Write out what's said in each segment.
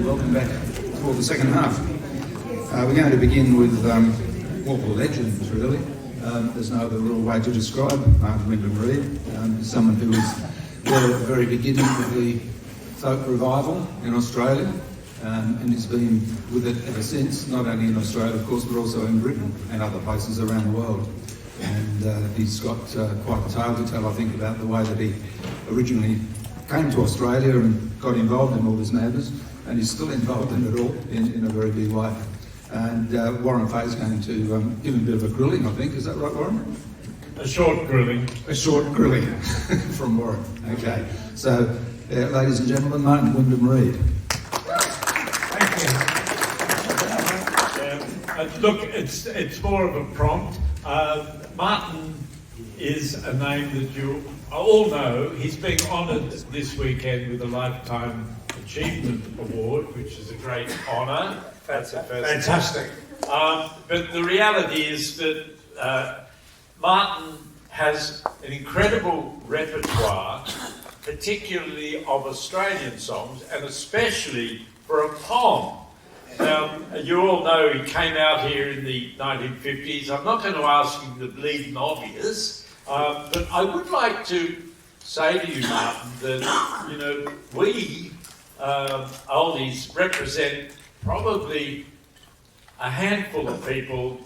Welcome back for the second half. We're going to begin with what were legends, really. There's no other real way to describe Martyn Wyndham-Read. Someone who was there at the very beginning of the folk revival in Australia, and has been with it ever since, not only in Australia, of course, but also in Britain and other places around the world. And he's got quite a tale to tell, I think, about the way that he originally came to Australia and got involved in all this madness, and he's still involved in it all in a very big way. And Warren Fahey is going to give him a bit of a grilling, I think. Is that right, Warren? A short grilling. A short grilling from Warren. Okay. So, ladies and gentlemen, Martyn Wyndham-Read. Thank you. Look, it's more of a prompt. Martyn is a name that you all know. He's being honoured this weekend with a Lifetime Achievement Award, which is a great honour. That's fantastic. But the reality is that Martyn has an incredible repertoire, particularly of Australian songs, and especially for a poem. Now, you all know he came out here in the 1950s. I'm not going to ask you the bleeding obvious, but I would like to say to you, Martyn, that, you know, we oldies represent probably a handful of people.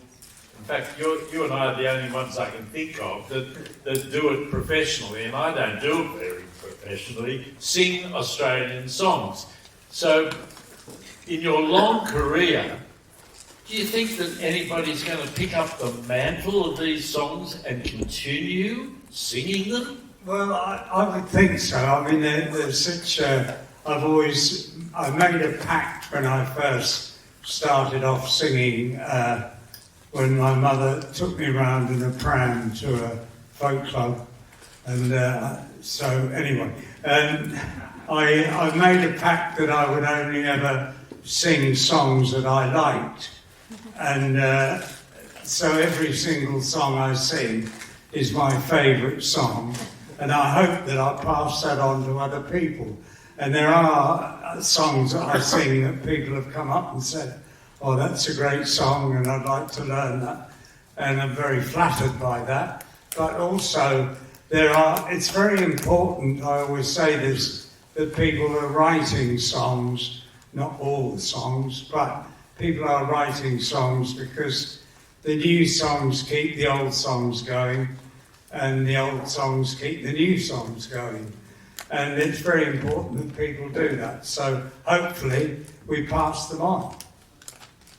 In fact, you and I are the only ones I can think of that do it professionally, and I don't do it very professionally, sing Australian songs. So, in your long career, do you think that anybody's going to pick up the mantle of these songs and continue singing them? Well, I would think so. I mean, there's such I made a pact when I first started off singing, when my mother took me around in a pram to a folk club. And so anyway, I made a pact that I would only ever sing songs that I liked. And so every single song I sing is my favourite song. And I hope that I'll pass that on to other people. And there are songs that I sing that people have come up and said, oh, that's a great song and I'd like to learn that. And I'm very flattered by that. But also, it's very important, I always say this, that people are writing songs, not all the songs, but people are writing songs because the new songs keep the old songs going and the old songs keep the new songs going. And it's very important that people do that. So hopefully we pass them on.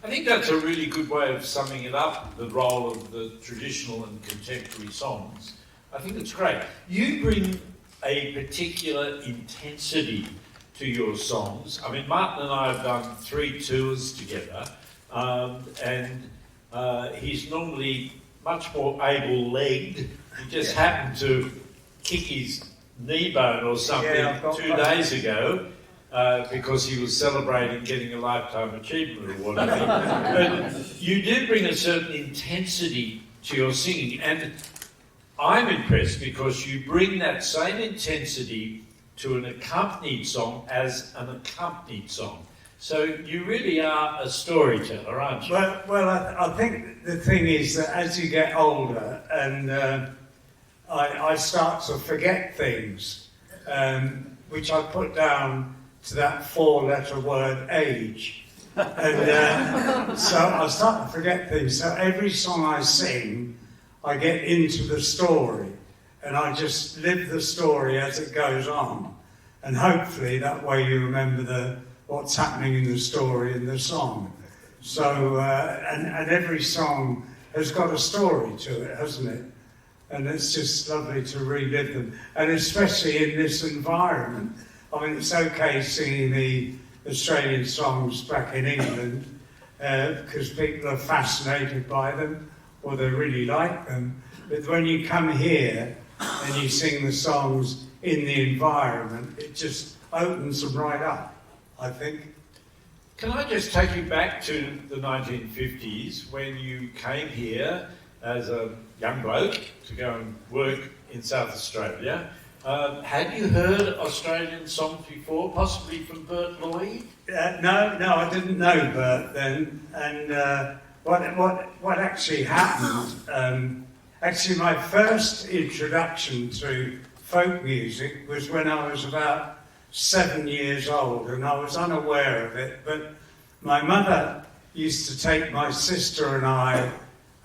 I think that's a really good way of summing it up, the role of the traditional and contemporary songs. I think it's great. You bring a particular intensity to your songs. I mean, Martyn and I have done 3 tours together, and he's normally much more able-legged. He just happened to kick his knee bone or something 2 days ago because he was celebrating getting a Lifetime Achievement Award. But you do bring a certain intensity to your singing, and I'm impressed because you bring that same intensity to an accompanied song as an accompanied song. So you really are a storyteller, aren't you? Well, I think the thing is that as you get older and I start to forget things, which I put down to that 4-letter word, age. And so I start to forget things. So every song I sing, I get into the story. And I just live the story as it goes on. And hopefully that way you remember what's happening in the story in the song. So, and every song has got a story to it, hasn't it? And it's just lovely to relive them. And especially in this environment. I mean, it's okay singing the Australian songs back in England because people are fascinated by them or they really like them. But when you come here and you sing the songs in the environment, it just opens them right up, I think. Can I just take you back to the 1950s when you came here as a young bloke to go and work in South Australia, Had you heard Australian songs before, possibly from Bert Lloyd? No, I didn't know Bert then. And what actually happened? Actually, my first introduction to folk music was when I was about 7 years old, and I was unaware of it. But my mother used to take my sister and I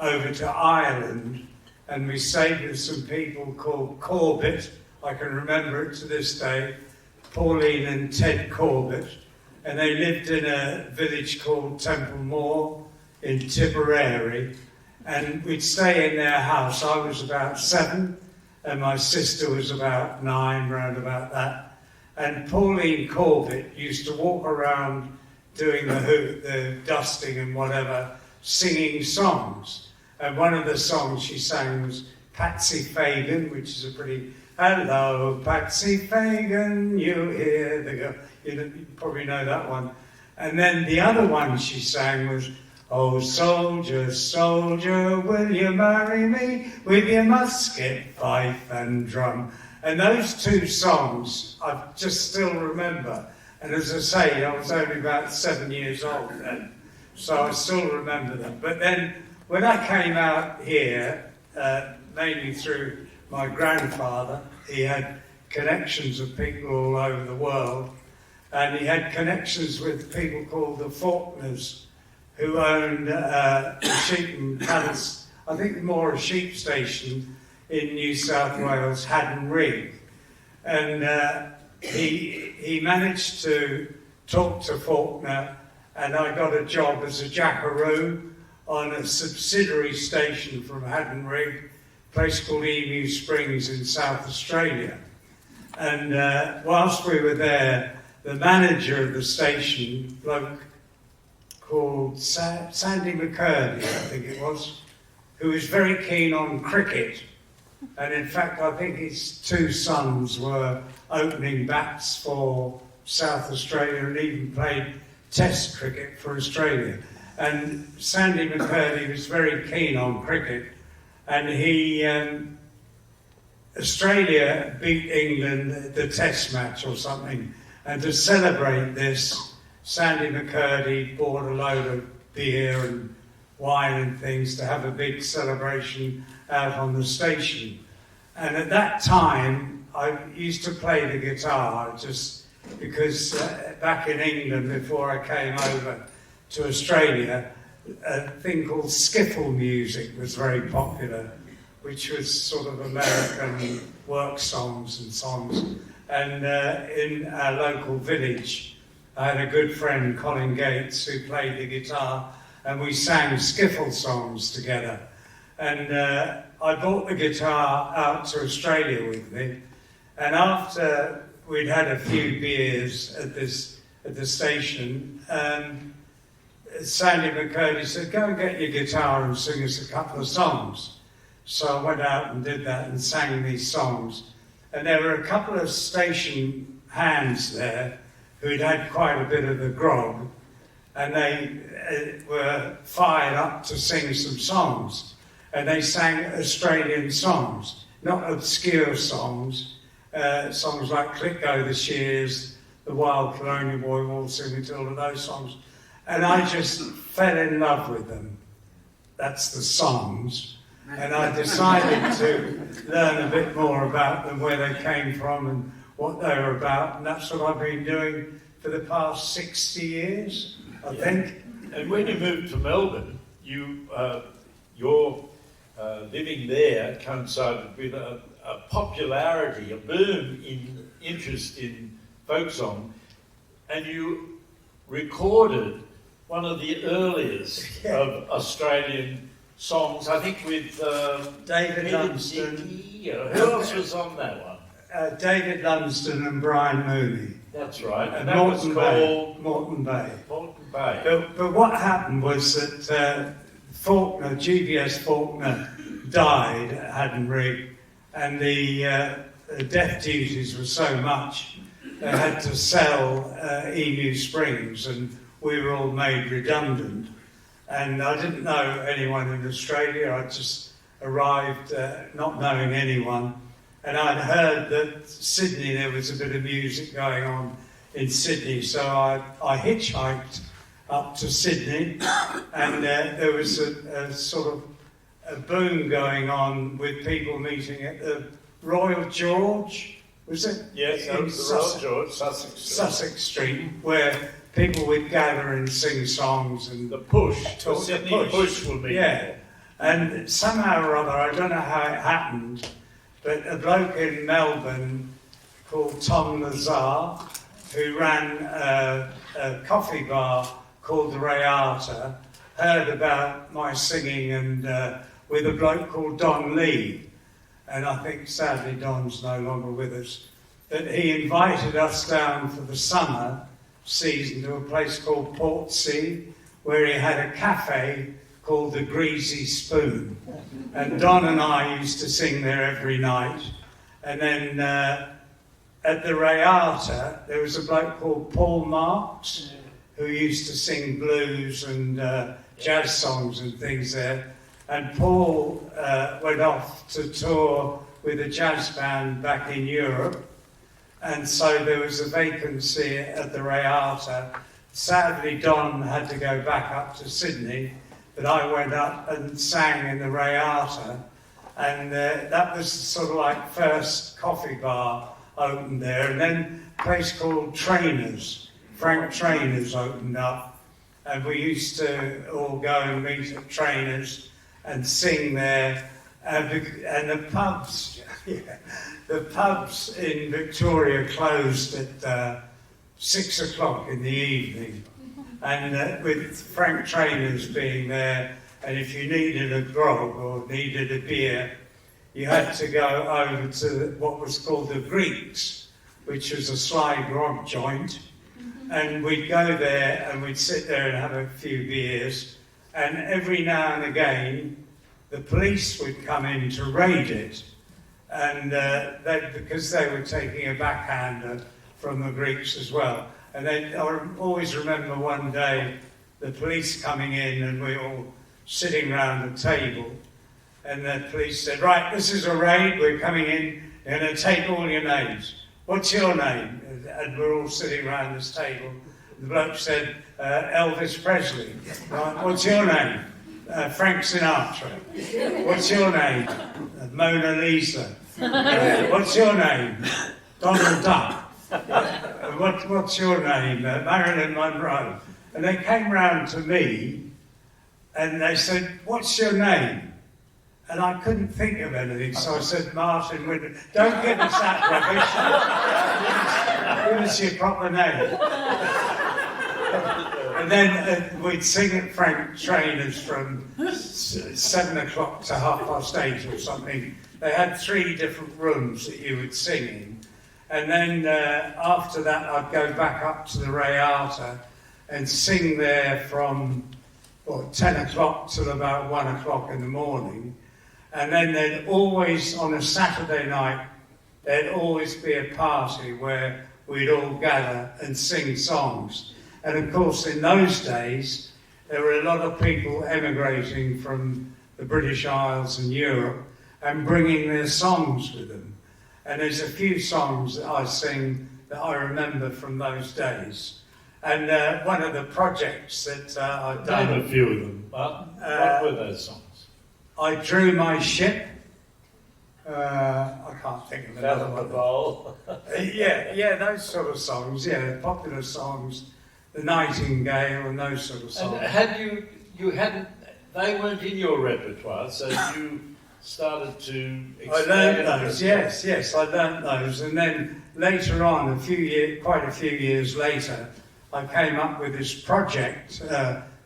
over to Ireland, and we stayed with some people called Corbett. I can remember it to this day, Pauline and Ted Corbett, and they lived in a village called Templemore in Tipperary, and we'd stay in their house. I was about 7, and my sister was about 9, round about that. And Pauline Corbett used to walk around doing the dusting and whatever, singing songs. And one of the songs she sang was Patsy Fagan, which is a pretty, hello, Patsy Fagan, you hear the girl. You probably know that one. And then the other one she sang was, oh, soldier, soldier, will you marry me with your musket, fife and drum? And those two songs I just still remember. And as I say, I was only about 7 years old then, so I still remember them. But then when I came out here, mainly through my grandfather, he had connections with people all over the world, and he had connections with people called the Faulkners, who owned a sheep and cattle, I think more a sheep station in New South Wales, Haddon Rig. And he managed to talk to Faulkner, and I got a job as a Jackeroo on a subsidiary station from Haddon Rig, a place called Emu Springs in South Australia. And whilst we were there, the manager of the station, a bloke called Sandy McCurdy, I think it was, who was very keen on cricket. And in fact, I think his 2 sons were opening bats for South Australia and even played Test cricket for Australia. And Sandy McCurdy was very keen on cricket, and Australia beat England the Test match or something, and to celebrate this, Sandy McCurdy bought a load of beer and wine and things to have a big celebration out on the station. And at that time, I used to play the guitar just because back in England, before I came over to Australia, a thing called skiffle music was very popular, which was sort of American work songs and songs. And in our local village, I had a good friend, Colin Gates, who played the guitar, and we sang skiffle songs together. And I brought the guitar out to Australia with me, and after we'd had a few beers at the station, Sandy McCurdy said, go and get your guitar and sing us a couple of songs. So I went out and did that and sang these songs. And there were a couple of station hands there who'd had quite a bit of the grog, and they were fired up to sing some songs. And they sang Australian songs, not obscure songs, songs like Click Go the Shears, The Wild Colonial Boy Waltzing Matilda, those songs. And I just fell in love with them. That's the songs. And I decided to learn a bit more about them, where they came from and what they were about. And that's what I've been doing for the past 60 years, I think. And when you moved to Melbourne, your living there coincided with a popularity, a boom in interest in folk song, and you recorded one of the earliest of Australian songs, I think with David Lumsden. Who else was on that one? David Lumsden and Brian Mooney. That's right. And that was called Moreton Bay. Moreton Bay. But what happened was that Faulkner, GBS Faulkner, died at Haddon Rig, and the death duties were so much they had to sell Emu Springs, and we were all made redundant. And I didn't know anyone in Australia. I just arrived not knowing anyone, and I'd heard that Sydney, there was a bit of music going on in Sydney, so I hitchhiked up to Sydney, and there was a sort of a boom going on with people meeting at the Royal George, was it? Yes, that was the Royal George, Sussex Street. Sussex Street, where people would gather and sing songs and the push, the talk. Sydney The push will be yeah. And somehow or other, I don't know how it happened, but a bloke in Melbourne called Tom Lazar, who ran a coffee bar called the Rayata, heard about my singing and with a bloke called Don Lee, and I think sadly Don's no longer with us, that he invited us down for the summer season to a place called Portsea, where he had a cafe called the Greasy Spoon. And Don and I used to sing there every night. And then at the Rayata, there was a bloke called Paul Marks, who used to sing blues and jazz songs and things there. And Paul went off to tour with a jazz band back in Europe. And so there was a vacancy at the Rayata. Sadly, Don had to go back up to Sydney, but I went up and sang in the Rayata. And that was sort of like first coffee bar opened there. And then a place called Trainers, Frank Trainers opened up. And we used to all go and meet at Trainers and sing there. And the pubs, yeah, the pubs in Victoria closed at 6 o'clock in the evening. And with Frank Trainers being there, and if you needed a grog or needed a beer, you had to go over to what was called the Greeks, which was a sly grog joint. And we'd go there and we'd sit there and have a few beers. And every now and again, the police would come in to raid it. And because they were taking a backhander from the Greeks as well. And then I always remember one day the police coming in and we all sitting round the table, and the police said, "Right, this is a raid, we're coming in, they're going to take all your names. What's your name?" And we're all sitting around this table. The bloke said, "Elvis Presley." "Right, what's your name?" "Frank Sinatra." "What's your name?" "Mona Lisa." "What's your name?" "Donald Duck." What's your name?" "Marilyn Monroe." And they came round to me and they said, "What's your name?" And I couldn't think of anything, so I said, "Martyn Wyndham." "Don't give us that rubbish. Give us your proper name." And then we'd sing at Frank Trainers from 7 o'clock to 8:30 or something. They had 3 different rooms that you would sing in. And then after that, I'd go back up to the Rayata and sing there from 10 o'clock till about 1 o'clock in the morning. And then there'd always, on a Saturday night, there'd always be a party where we'd all gather and sing songs. And of course, in those days, there were a lot of people emigrating from the British Isles and Europe and bringing their songs with them. And there's a few songs that I sing that I remember from those days. And one of the projects that I've done... Name a few of them, Martyn. What were those songs? I Drew My Ship. I can't think of another one. Bowl. Yeah, those sort of songs, yeah, popular songs. The Nightingale and those sort of songs. And had you hadn't... They weren't in your repertoire, so you started to I learned those, yes, I learned those. And then later on, quite a few years later, I came up with this project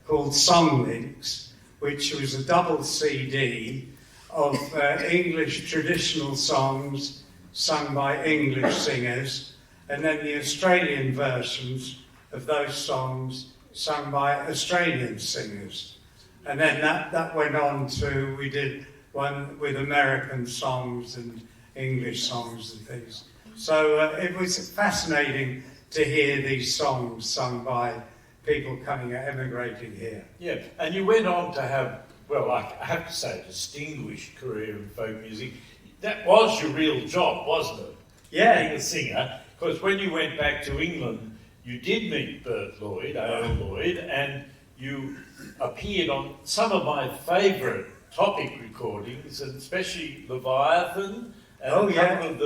called Song Links, which was a double CD of English traditional songs sung by English singers, and then the Australian versions of those songs sung by Australian singers. And then that went on to, we did one with American songs and English songs and things. So it was fascinating to hear these songs sung by people emigrating here. Yeah, and you went on to have, well, I have to say, a distinguished career in folk music. that was your real job, wasn't it? Yeah. Being a singer, because when you went back to England, you did meet Bert Lloyd, A.L. Lloyd, and you appeared on some of my favourite Topic recordings, and especially Leviathan, and a couple of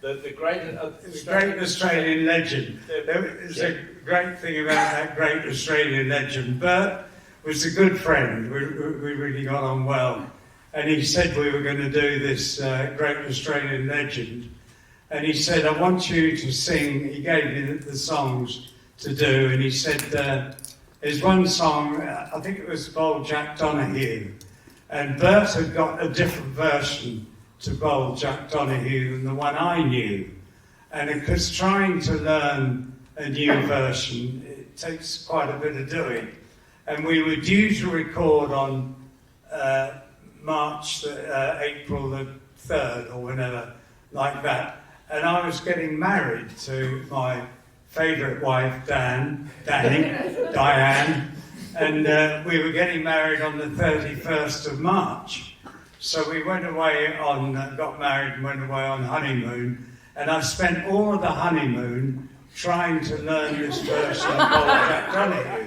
the great Australian legend. There's a great thing about that great Australian legend. Bert was a good friend. We really got on well. And he said we were going to do this great Australian legend. And he said, I want you to sing. He gave me the songs to do. And he said, there's one song, I think it was Bold Jack Donahue. And Bert had got a different version to Bold Jack Donahue than the one I knew. And because trying to learn a new version, it takes quite a bit of doing. And we were due to record on April the 3rd or whenever, like that. And I was getting married to my favourite wife, Diane, and we were getting married on the 31st of March. So we went away got married and went away on honeymoon, and I spent all of the honeymoon trying to learn this version of Bold Jack Donahue,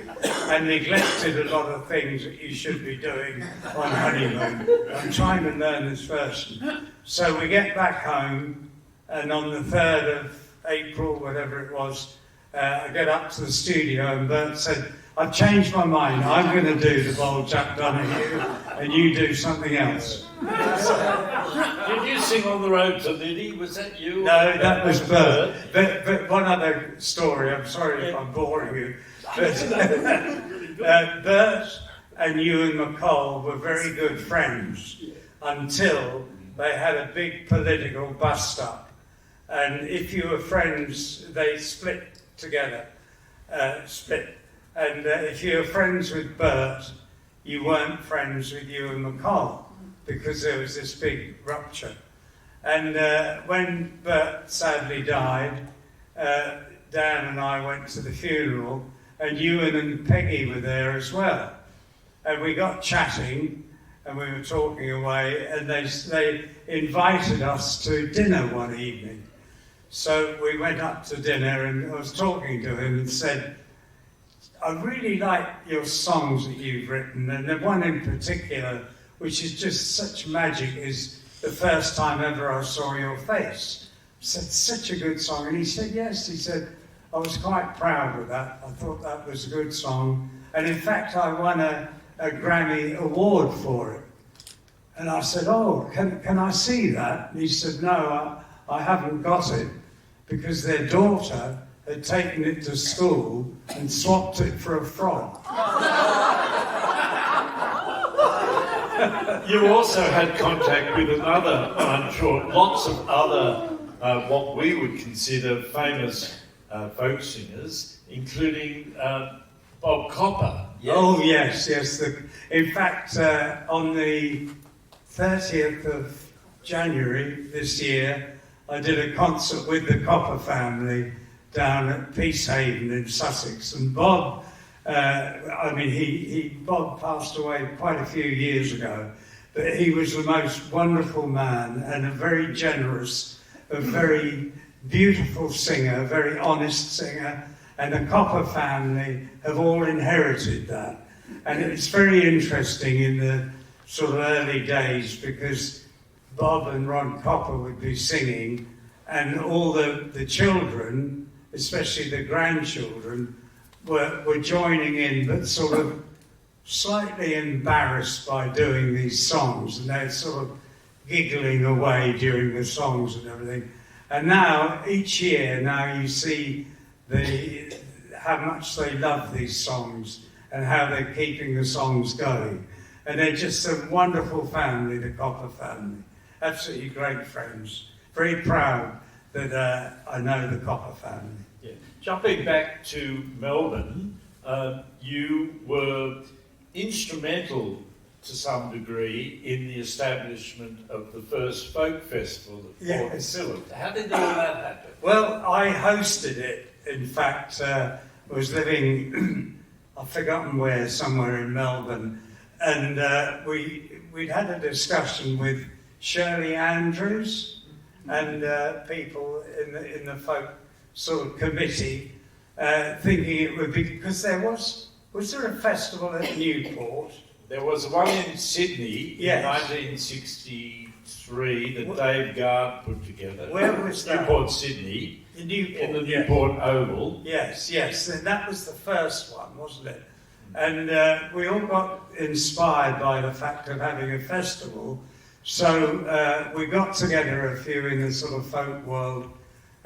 and neglected a lot of things that you should be doing on honeymoon. I'm trying to learn this version. So we get back home, and on the 3rd of April, whatever it was, I get up to the studio, and Bert said, I've changed my mind, I'm going to do the Bold Jack Donahue, and you do something else. Did you sing On the Road to Liddy? Was that you? No, that was Bert. But one other story, I'm sorry if I'm boring you. But Bert and Ewan McCall were very good friends until they had a big political bust-up. And if you were friends, they split together. And if you were friends with Bert, you weren't friends with Ewan McCall, because there was this big rupture. And when Bert sadly died, Dan and I went to the funeral, and Ewan and Peggy were there as well. And we got chatting, and we were talking away, and they invited us to dinner one evening. So we went up to dinner, and I was talking to him and said, I really like your songs that you've written, and the one in particular, which is just such magic, is The First Time Ever I Saw Your Face. I said, such a good song. And he said, yes. He said, I was quite proud of that. I thought that was a good song. And in fact, I won a Grammy Award for it. And I said, oh, can I see that? And he said, no, I haven't got it, because their daughter had taken it to school and swapped it for a frog. You also had contact with another, I'm sure, lots of other, what we would consider famous folk singers, including Bob Copper. Yes. Oh, yes. In fact, on the 30th of January this year, I did a concert with the Copper family down at Peacehaven in Sussex, and Bob, Bob passed away quite a few years ago, but he was the most wonderful man and a very generous, a very beautiful singer, a very honest singer, and the Copper family have all inherited that. And it's very interesting in the sort of early days, because Bob and Ron Copper would be singing, and all the children, especially the grandchildren, were joining in, but sort of slightly embarrassed by doing these songs, and they're sort of giggling away during the songs and everything. And now, each year, now you see how much they love these songs and how they're keeping the songs going. And they're just a wonderful family, the Copper family. Absolutely great friends. Very proud that I know the Copper family. Yeah. Jumping back to Melbourne, you were instrumental to some degree in the establishment of the first folk festival at Port Phillip. How did all that happen? Well, I hosted it. In fact, I was living, I've forgotten where, somewhere in Melbourne, and we'd had a discussion with Shirley Andrews and people in the folk sort of committee, thinking it would be, because was there a festival at Newport? There was one in Sydney in 1963 that Dave Gard put together. Where was that? Newport, Sydney. In Newport, in the Newport Oval. Yes, and that was the first one, wasn't it? And we all got inspired by the fact of having a festival. So we got together, a few in the sort of folk world,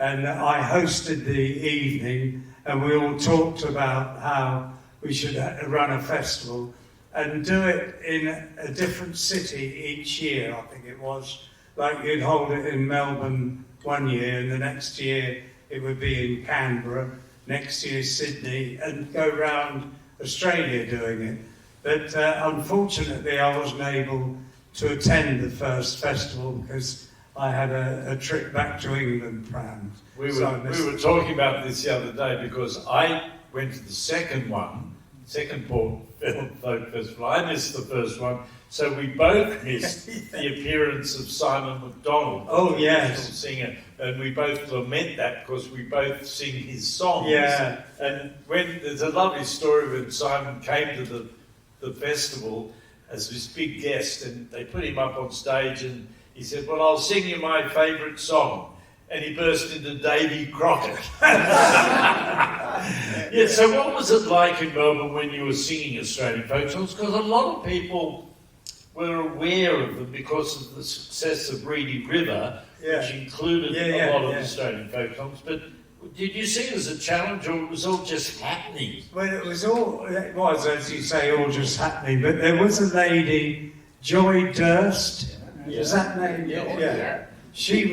and I hosted the evening, and we all talked about how we should run a festival and do it in a different city each year, I think it was. Like you'd hold it in Melbourne one year, and the next year it would be in Canberra, next year Sydney, and go round Australia doing it. But unfortunately I wasn't able to attend the first festival because I had a trip back to England planned. We were talking about this the other day because I went to the second Port Folk Festival. I missed the first one, so we both missed the appearance of Simon MacDonald, oh, the yes, singer, and we both lament that because we both sing his songs. Yeah. And there's a lovely story when Simon came to the festival as this big guest, and they put him up on stage, and he said, "Well, I'll sing you my favourite song." And he burst into Davy Crockett. Yeah, so what was it like in Melbourne when you were singing Australian folk songs? Because a lot of people were aware of them because of the success of Reedy River, which included a lot of Australian folk songs. But did you see it as a challenge, or it was all just happening? Well, it was, as you say, all just happening. But there was a lady, Joy Durst. Is that name? Yeah. She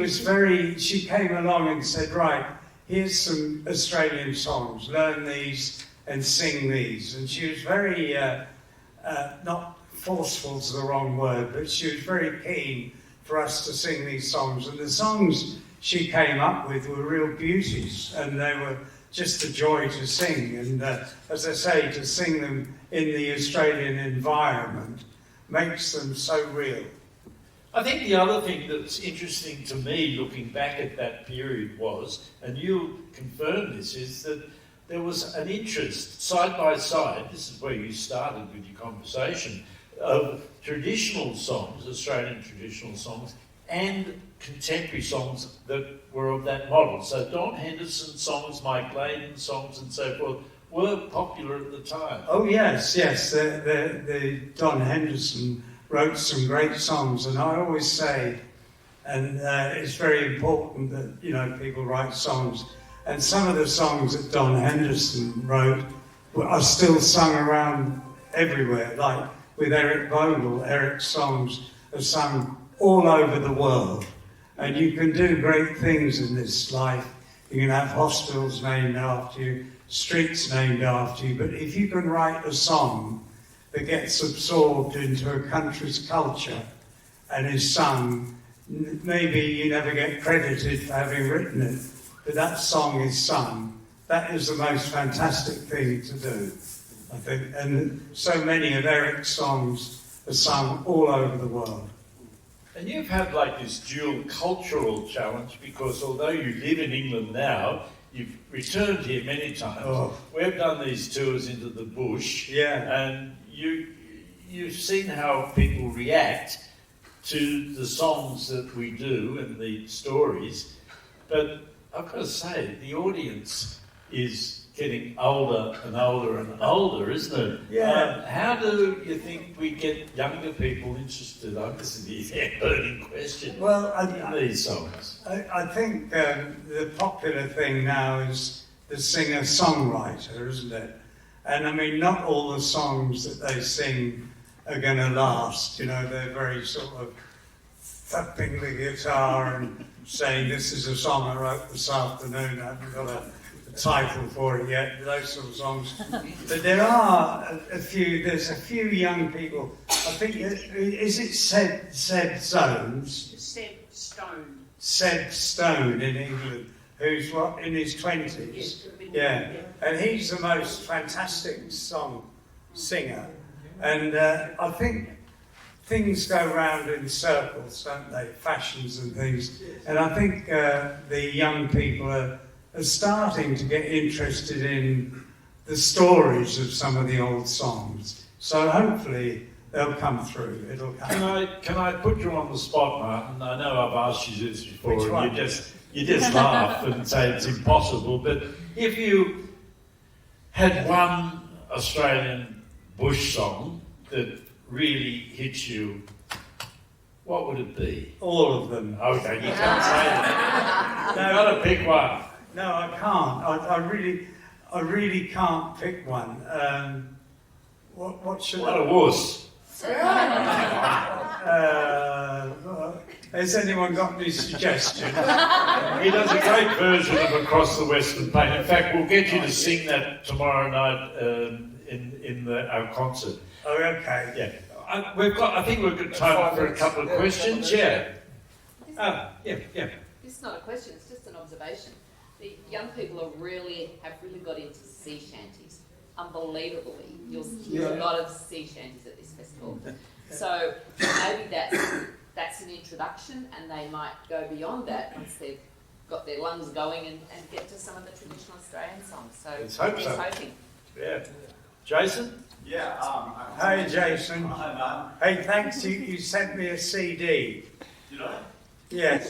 came along and said, right, here's some Australian songs, learn these and sing these. And she was very, not forceful is the wrong word, but she was very keen for us to sing these songs. And the songs she came up with were real beauties, and they were just a joy to sing. And as I say, to sing them in the Australian environment makes them so real. I think the other thing that's interesting to me looking back at that period was, and you confirmed this, is that there was an interest side by side, this is where you started with your conversation, of traditional songs, Australian traditional songs, and contemporary songs that were of that model. So Don Henderson songs, Mike Layden songs and so forth were popular at the time. Oh yes, the Don Henderson wrote some great songs, and I always say, and it's very important that people write songs, and some of the songs that Don Henderson wrote are still sung around everywhere, like with Eric Vogel. Eric's songs are sung all over the world, and you can do great things in this life. You can have hospitals named after you, streets named after you, but if you can write a song that gets absorbed into a country's culture and is sung, maybe you never get credited for having written it, but that song is sung. That is the most fantastic thing to do, I think. And so many of Eric's songs are sung all over the world. And you've had like this dual cultural challenge because although you live in England now, you've returned here many times. Oh. We've done these tours into the bush, and you've seen how people react to the songs that we do and the stories. But I've got to say, the audience is getting older and older and older, isn't it? Yeah. How do you think we get younger people interested? This is the burning question. Well, in these songs. I think the popular thing now is the singer-songwriter, isn't it? And I mean, not all the songs that they sing are going to last. They're very sort of thumping the guitar and saying, this is a song I wrote this afternoon, I haven't got a title for it yet, those sort of songs. But there are there's a few young people, I think, is it Seb Jones? Seb Stone in England, who's in his 20s. Yeah, and he's the most fantastic song singer. And I think things go round in circles, don't they? Fashions and things. And I think the young people are starting to get interested in the stories of some of the old songs. So hopefully they'll come through. It'll come. Can I put you on the spot, Martyn? I know I've asked you this before, Which one? and you just laugh and say it's impossible. But if you had one Australian bush song that really hits you, what would it be? All of them. Okay, you can't say that. You've got to pick one. No, I can't. I really can't pick one. What should What a wuss. Has anyone got any suggestions? He does a great version of Across the Western Plain. In fact, we'll get you to sing that tomorrow night in our concert. Oh, okay. Yeah. I think we've got time for a couple of questions. Yeah. Yeah. It's not a question, it's just an observation. The young people have really got into sea shanties. Unbelievably, you'll hear a lot of sea shanties at this festival. So maybe that's an introduction, and they might go beyond that once they've got their lungs going and get to some of the traditional Australian songs. So Let's hope so. hoping. Yeah. Jason? Yeah. Hey, Jason. Hi, Martyn. Hey, thanks. You sent me a CD. Did I? Yes,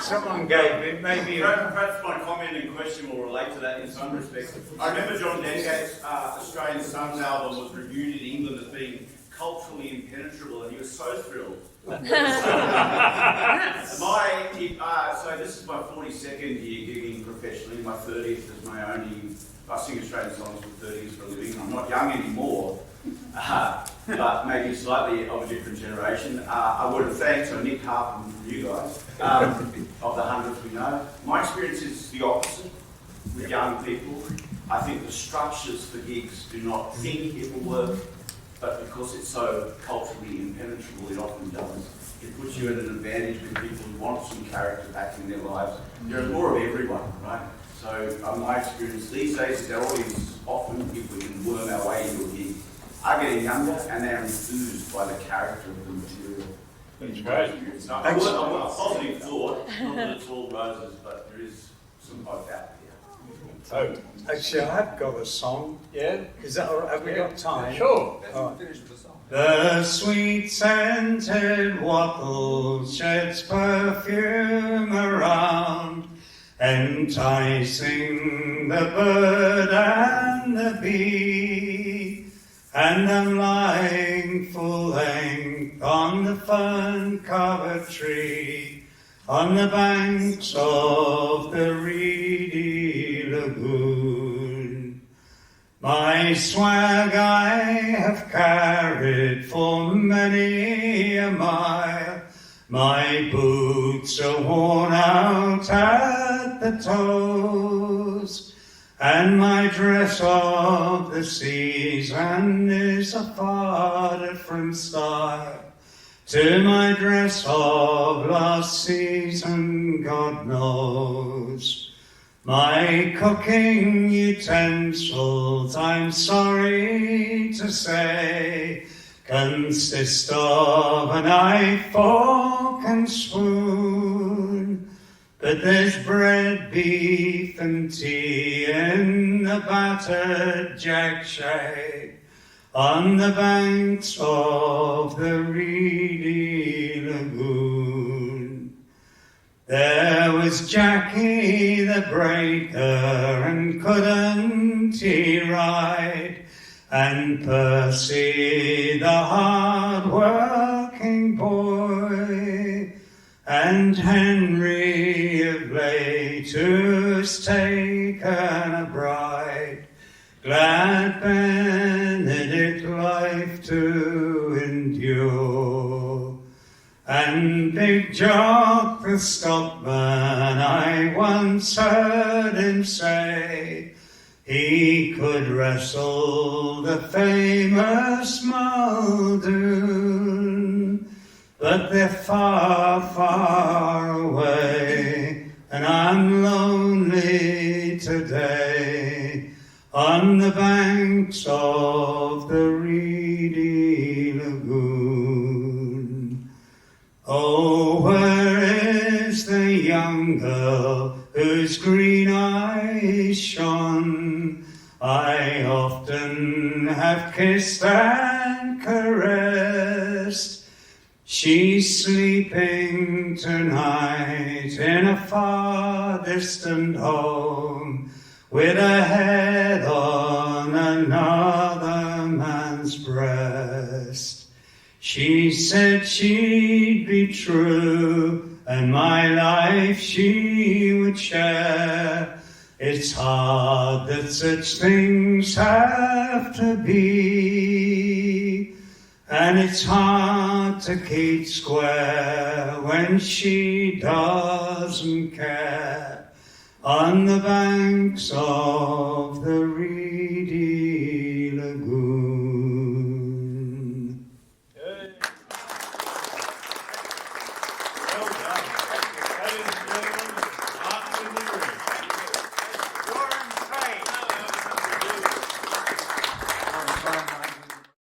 someone gave it. Maybe. Perhaps my comment and question will relate to that in some respects. I remember John Dengate's Australian Sons album was reviewed in England as being culturally impenetrable, and he was so thrilled. So this is my 42nd year gigging professionally. My 30th is my only. I sing Australian songs for 30 years for a living. I'm not young anymore, but maybe slightly of a different generation. I would have thanked Nick Harper from you guys of the hundreds we know. My experience is the opposite with young people. I think the structures for gigs do not think it will work, but because it's so culturally impenetrable, it often does. It puts you at an advantage with people who want some character back in their lives. There's more of everyone, right? So my experience these days is our audience often, if we can worm our way into a gig, are getting younger and they're enthused by the character of the material. That's great. So I've got a positive thought, not that it's all roses, but there is some hope out there. So, Actually, I have got a song. yeah? Is that all right? Have we got time? Sure. The sweet scented wattle sheds perfume around, enticing the bird and the bee, and I'm lying full length on the fern-covered tree, on the banks of the reedy lagoon. My swag I have carried for many a mile, my boots are worn out at the toes, and my dress of the season is a far different style to my dress of last season, God knows. My cooking utensils, I'm sorry to say, consist of a knife, fork and spoon, but there's bread, beef and tea in the battered jackshade on the banks of the reedy lagoon. There was Jackie the breaker, and couldn't he ride, and Percy the hard-working boy, and Henry of late who's taken a bride, glad Benedict life to endure. And Big Jock the stockman, I once heard him say, he could wrestle the famous Muldoon, but they're far, far away, and I'm lonely today on the banks of the reedy lagoon. young girl whose green eyes shone. I often have kissed and caressed. She's sleeping tonight in a far distant home, with her head on another man's breast. She said she'd be true, and my life she would share. It's hard that such things have to be, and it's hard to keep square when she doesn't care. On the banks of the river.